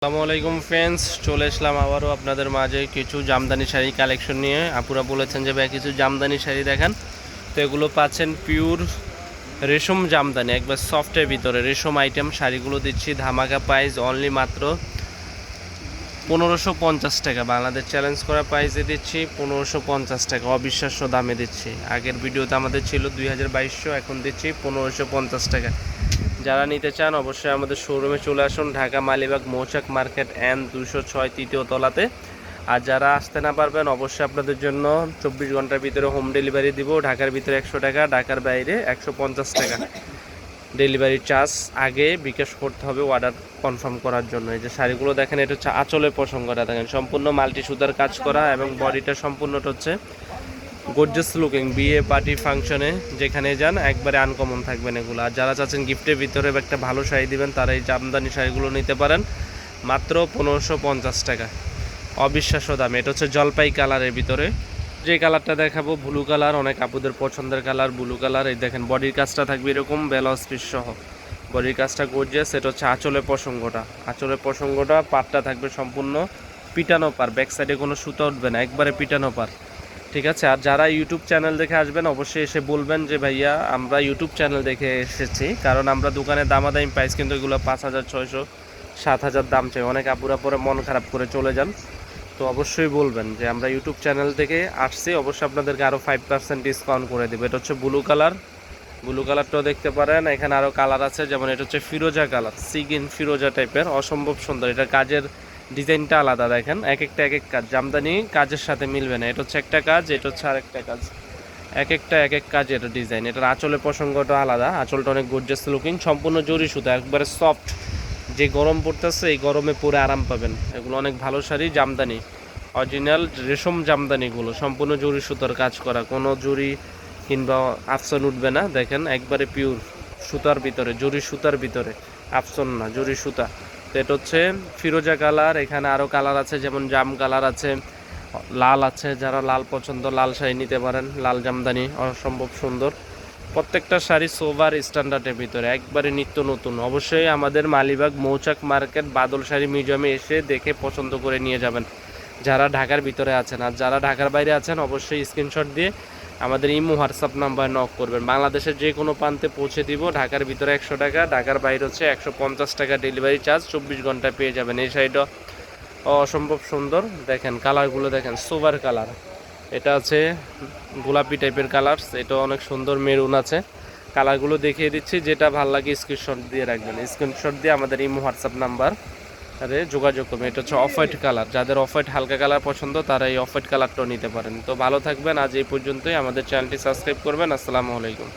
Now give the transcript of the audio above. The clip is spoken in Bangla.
আসসালামু আলাইকুম ফ্রেন্ডস, চলে আসলাম আবারও আপনাদের মাঝে কিছু জামদানি শাড়ি কালেকশন নিয়ে। আপুরা বলেছেন যে ভাই কিছু জামদানি শাড়ি দেখান, তো এগুলো পাচ্ছেন পিওর রেশম জামদানি, একবার সফটের ভিতরে রেশম আইটেম শাড়িগুলো দিচ্ছি ধামাকা প্রাইস অনলি মাত্র 1550 টাকা। বাংলাদেশ চ্যালেঞ্জ করা প্রাইসে দিচ্ছি 1550 টাকা, অবিশ্বাস্য দামে দিচ্ছি। আগের ভিডিওতে আমাদের ছিল 2200, এখন দিচ্ছি 1550 টাকা। যারা নিতে চান অবশ্যই আমাদের শোরুমে চলে আসুন, ঢাকা মালিবাগ মৌচাক মার্কেট N 206 তৃতীয় তলাতে। আর যারা আসতে না পারবেন অবশ্যই আপনাদের জন্য 24 ঘন্টার ভিতরে হোম ডেলিভারি দিব। ঢাকার ভিতরে 100 টাকা, ঢাকার বাইরে 150 টাকা ডেলিভারি চার্জ আগে বিকাশ করতে হবে অর্ডার কনফার্ম করার জন্য। এই যে শাড়িগুলো দেখেন, এটা হচ্ছে আঁচলের প্রসঙ্গটা দেখেন, সম্পূর্ণ মাল্টি সুতার কাজ করা এবং বডিটা সম্পূর্ণটা হচ্ছে গর্জিয়াস লুকিং। বিয়ে পার্টি ফাংশনে যেখানে যান একবারে আনকমন থাকবেন এগুলো। আর যারা চাচ্ছেন গিফটের ভিতরে একটা ভালো শাড়ি দিবেন তারা এই জামদানি শাড়িগুলো নিতে পারেন মাত্র 1550 টাকা, অবিশ্বাস্য দাম। এটা হচ্ছে জলপাই কালারের ভিতরে। যে কালারটা দেখাবো ব্লু কালার, অনেক আপুদের পছন্দের কালার ব্লু কালার। এই দেখেন বডির কাজটা থাকবে এরকম ব্লাউজ পিস সহ, বডির কাজটা গর্জিয়াস। এটা হচ্ছে আঁচলের প্রসঙ্গটা পাটটা থাকবে সম্পূর্ণ পিটানো পার, ব্যাক সাইডে কোনো সুতা উঠবে না, একবারে পিটানো পার, ঠিক আছে। আর যারা ইউটিউব চ্যানেল দেখে আসবেন অবশ্যই এসে বলবেন যে ভাইয়া আমরা ইউটিউব চ্যানেল দেখে এসেছি, কারণ আমরা দোকানে দামাদামি প্রাইস কিন্তু এগুলো 5000, 600, 7000 দাম চাই। অনেক আপুরা পরে মন খারাপ করে চলে যান, তো অবশ্যই বলবেন যে আমরা ইউটিউব চ্যানেল থেকে আসছি, অবশ্যই আপনাদেরকে আরও 5% ডিসকাউন্ট করে দেবো। এটা হচ্ছে ব্লু কালারটাও দেখতে পারেন। এখানে আরও কালার আছে, যেমন এটা হচ্ছে ফিরোজা কালার, সিগিন ফিরোজা টাইপের, অসম্ভব সুন্দর। এটা কাজের ডিজাইনটা আলাদা দেখেন, এক একটা এক এক কাজ, জামদানি কাজের সাথে মিলবে না। এটা হচ্ছে একটা কাজ, এটা হচ্ছে আরেকটা কাজ, এক একটা এক এক কাজের ডিজাইন। এটার আঁচলের প্রসঙ্গটা আলাদা, আঁচলটা অনেক গর্জিয়াস লুকিং, সম্পূর্ণ জরি সুতা, একবারে সফট। যে গরম পড়তেছে এই গরমে পরে আরাম পাবেন। এগুলো অনেক ভালো শাড়ি, জামদানি অরিজিনাল রেশম জামদানিগুলো, সম্পূর্ণ জরি সুতার কাজ করা, কোনো জরি কিংবা আফসন উঠবে না। দেখেন একবারে পিওর সুতার ভিতরে, জরি সুতার ভিতরে, আফসন না, জরি সুতা। তো এটা হচ্ছে ফিরোজা কালার। এখানে আরও কালার আছে, যেমন জাম কালার আছে, লাল আছে, যারা লাল পছন্দ লাল শাড়ি নিতে পারেন, লাল জামদানি অসম্ভব সুন্দর। প্রত্যেকটা শাড়ি সোভার স্ট্যান্ডার্ডের ভিতরে, একবারে নিত্য নতুন। অবশ্যই আমাদের মালিবাগ মৌচাক মার্কেট বাদল শাড়ি মিউজিয়ামে এসে দেখে পছন্দ করে নিয়ে যাবেন যারা ঢাকার ভিতরে আছেন। আর যারা ঢাকার বাইরে আছেন অবশ্যই স্ক্রিনশট দিয়ে আমাদের ইমো হোয়াটসঅ্যাপ নাম্বার নক করবেন। বাংলাদেশের যে কোনো প্রান্তে পৌঁছে দিব। ঢাকার ভিতরে 100 টাকা, ঢাকার বাইরে হচ্ছে 150 টাকা ডেলিভারি চার্জ, 24 ঘন্টায় পেয়ে যাবেন। এই শাড়িটা অসম্ভব সুন্দর, দেখেন কালারগুলো দেখেন, সোভার কালার। এটা আছে গোলাপি টাইপের কালার, এটা অনেক সুন্দর, মেরুন আছে। কালারগুলো দেখিয়ে দিচ্ছি, যেটা ভালো লাগে স্ক্রিনশট দিয়ে রাখবেন। স্ক্রিনশট দিয়ে আমাদের ইমো হোয়াটসঅ্যাপ নাম্বার আরে যোগাযোগ করবেন। এটা হচ্ছে অফ হোয়াইট কালার, যাদের অফ হোয়াইট হালকা কালার পছন্দ তারা এই অফ হোয়াইট কালারটাও নিতে পারেন। তো ভালো থাকবেন, আজ এই পর্যন্তই। আমাদের চ্যানেলটি সাবস্ক্রাইব করবেন। আসসালামু আলাইকুম।